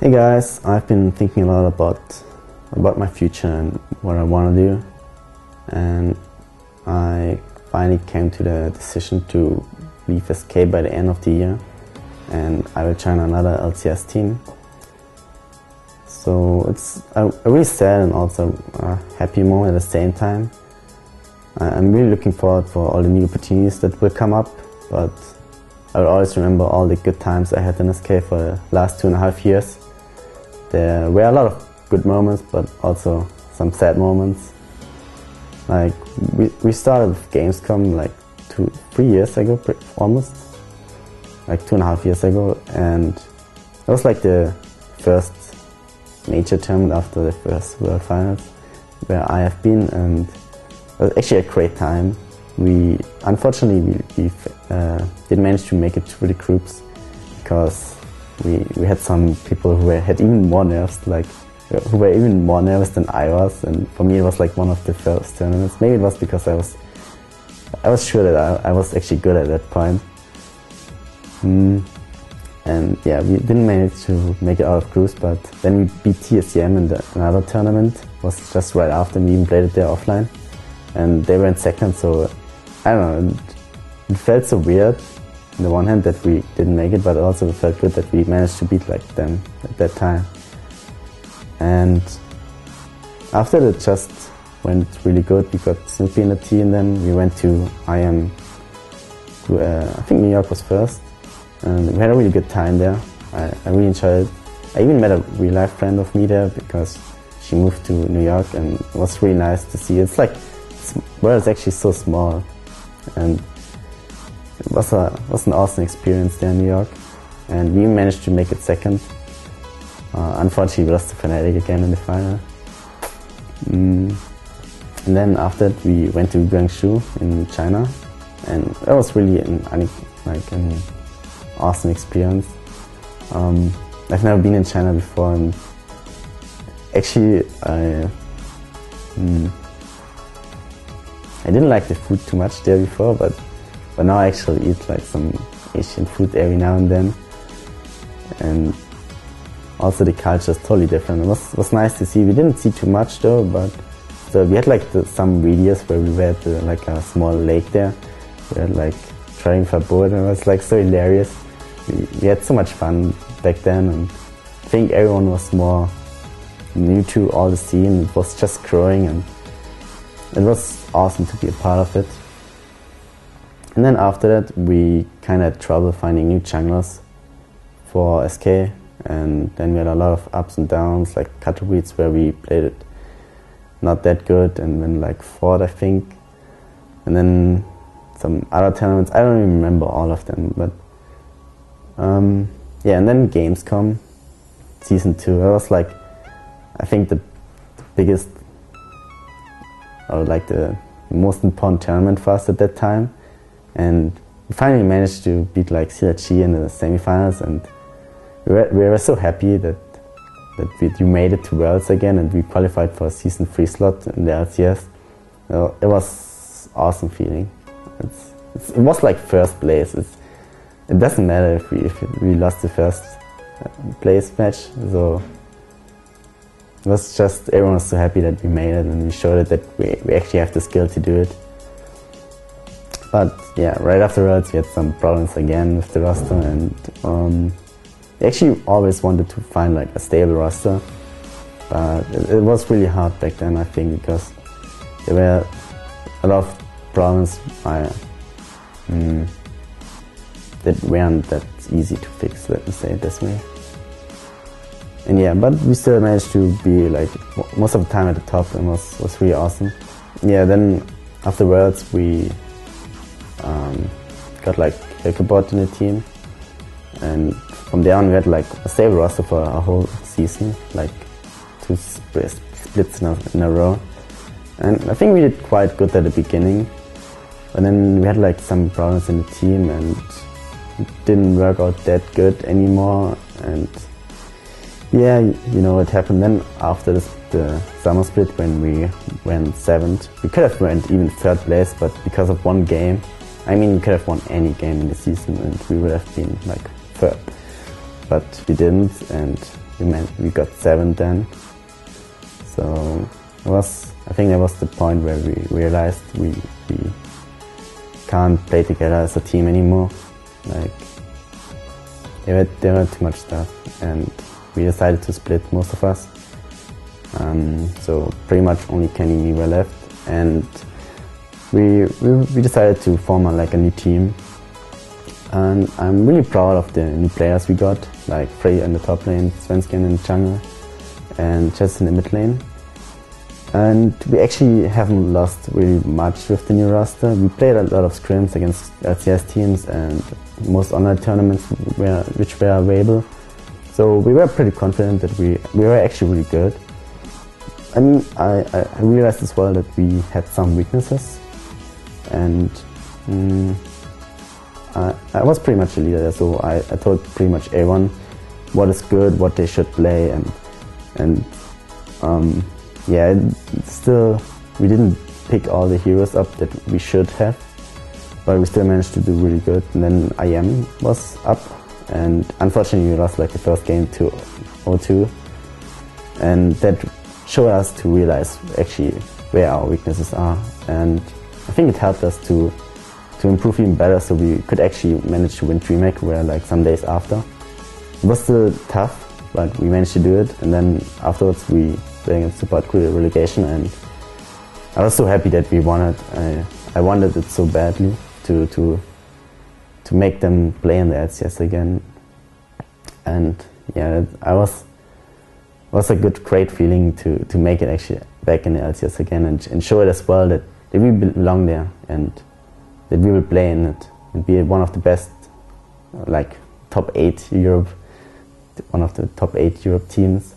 Hey guys, I've been thinking a lot about my future and what I want to do, and I finally came to the decision to leave SK by the end of the year, and I will join another LCS team. So it's a really sad and also a happy moment at the same time. I'm really looking forward for all the new opportunities that will come up, but I will always remember all the good times I had in SK for the last 2.5 years. There were a lot of good moments, but also some sad moments. Like we started with Gamescom like 3 years ago, almost like 2.5 years ago, and it was like the first major tournament after the first World Finals where I have been, and it was actually a great time. We unfortunately didn't manage to make it through the groups because we had some people who had even more nerves, who were even more nervous than I was, and for me it was like one of the first tournaments. Maybe it was because I was sure that I was actually good at that point. And yeah, we didn't manage to make it out of groups, but then we beat TSM in another tournament. It was just right after, we even played it there offline, and they were in second, so I don't know, it felt so weird on the one hand that we didn't make it, but also it felt good that we managed to beat them at that time. And after that just went really good. We got Snoopy in the team, then we went to I think New York was first, and we had a really good time there. I really enjoyed it. I even met a real life friend of me there because she moved to New York, and it was really nice to see. It's like, world is actually so small, and it was an awesome experience there in New York, and we managed to make it second. Unfortunately, we lost to Fnatic again in the final. And then after that, we went to Guangzhou in China, and that was really an awesome experience. I've never been in China before, and actually I didn't like the food too much there before, but now I actually eat like some Asian food every now and then, and also the culture is totally different. It was nice to see. We didn't see too much though, but so we had some videos where we were at a small lake there. We had trying for a boat, and it was so hilarious. We had so much fun back then, and I think everyone was more new to all the scene. It was just growing, and it was awesome to be a part of it. And then after that, we kind of had trouble finding new junglers for SK, and then we had a lot of ups and downs, like Katowice where we played it not that good, and then fourth I think, and then some other tournaments. I don't even remember all of them, but yeah. And then Gamescom Season 2, it was I think the biggest, or the most important tournament for us at that time, and we finally managed to beat CLG in the semifinals, and we were so happy that we made it to Worlds again, and we qualified for a Season 3 slot in the LCS. It was awesome feeling. It was like first place. It doesn't matter if we lost the first place match, so it was just, everyone was so happy that we made it, and we showed it that we actually have the skill to do it. But yeah, right afterwards we had some problems again with the roster, and we actually always wanted to find a stable roster, but it was really hard back then, I think, because there were a lot of problems that weren't that easy to fix, let me say it this way. And yeah, but we still managed to be most of the time at the top, and was really awesome. Yeah, then afterwards we got Hilkebot in the team, and from there on we had a stable roster for a whole season, 2 splits in a row, and I think we did quite good at the beginning, but then we had some problems in the team, and it didn't work out that good anymore, and yeah, you know what happened then after the summer split when we went 7th. We could have went even 3rd place, but because of one game, I mean, we could have won any game in the season and we would have been 3rd. But we didn't, and we got 7th then. So I think that was the point where we realized we can't play together as a team anymore. Like there were too much stuff, and we decided to split, most of us. So pretty much only Kenny and me were left, and we decided to form a new team. And I'm really proud of the new players we got, like Frey in the top lane, Svensken in the jungle, and Jess in the mid lane. And we actually haven't lost really much with the new roster. We played a lot of scrims against LCS teams and most online tournaments which were available. So we were pretty confident that we were actually really good. I mean, I realized as well that we had some weaknesses, and I was pretty much a leader there, so I told pretty much everyone what is good, what they should play, and yeah, still we didn't pick all the heroes up that we should have, but we still managed to do really good. And then IM was up, and unfortunately we lost like the first game to 0-2, and that showed us to realize actually where our weaknesses are, and I think it helped us to improve even better, so we could actually manage to win DreamHack where like some days after. It was still tough, but we managed to do it, and then afterwards we played against Super Cool relegation, and I was so happy that we won it. I wanted it so badly to make them play in the LCS again, and yeah, I was a great feeling to make it actually back in the LCS again, and show it as well that we belong there, and that we will play in it and be one of the best, like top 8 Europe, one of the top 8 Europe teams.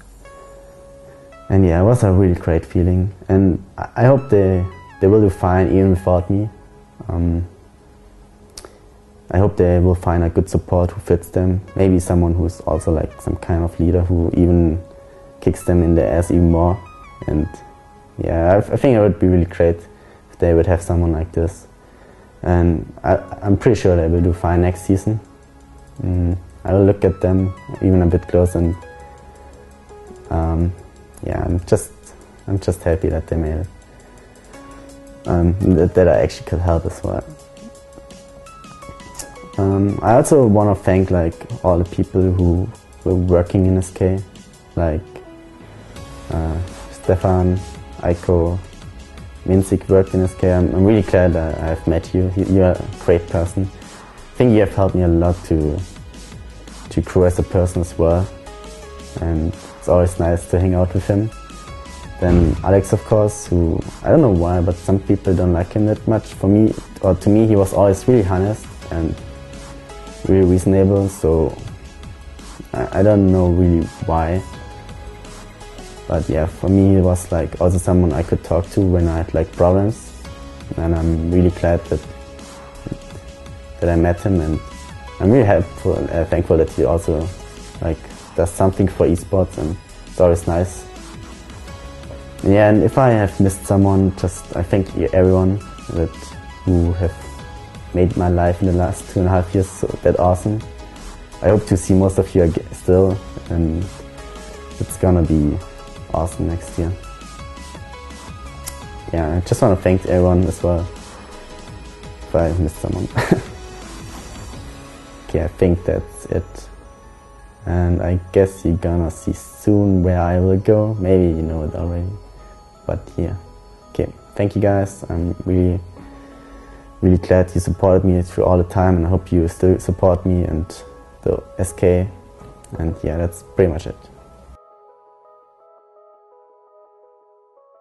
And yeah, it was a really great feeling, and I hope they will do fine even without me. I hope they will find a good support who fits them, maybe someone who's also like some kind of leader who even kicks them in the ass even more. And yeah, I think it would be really great if they would have someone like this. And I'm pretty sure they will do fine next season. I will look at them even a bit closer, and yeah, I'm just happy that they made it. That I actually could help as well. I also want to thank like all the people who were working in SK, like Stefan, Aiko, Minzik worked in SK. I'm really glad I've met you. You're a great person. I think you have helped me a lot to grow as a person as well, and it's always nice to hang out with him. Then Alex, of course, who I don't know why, but some people don't like him that much. For me, or to me, he was always really honest and really reasonable. So I don't know really why. But yeah, for me it was like also someone I could talk to when I had like problems, and I'm really glad that I met him, and I'm really thankful that he also like does something for esports, and it's always nice. Yeah, and if I have missed someone, just I thank everyone who have made my life in the last 2.5 years so that awesome. I hope to see most of you still, and it's gonna be awesome next year. Yeah, I just want to thank everyone as well if I missed someone. Okay, I think that's it. And I guess you're gonna see soon where I will go. Maybe you know it already. But yeah. Okay, thank you guys. I'm really glad you supported me through all the time, and I hope you still support me and the SK. And yeah, that's pretty much it.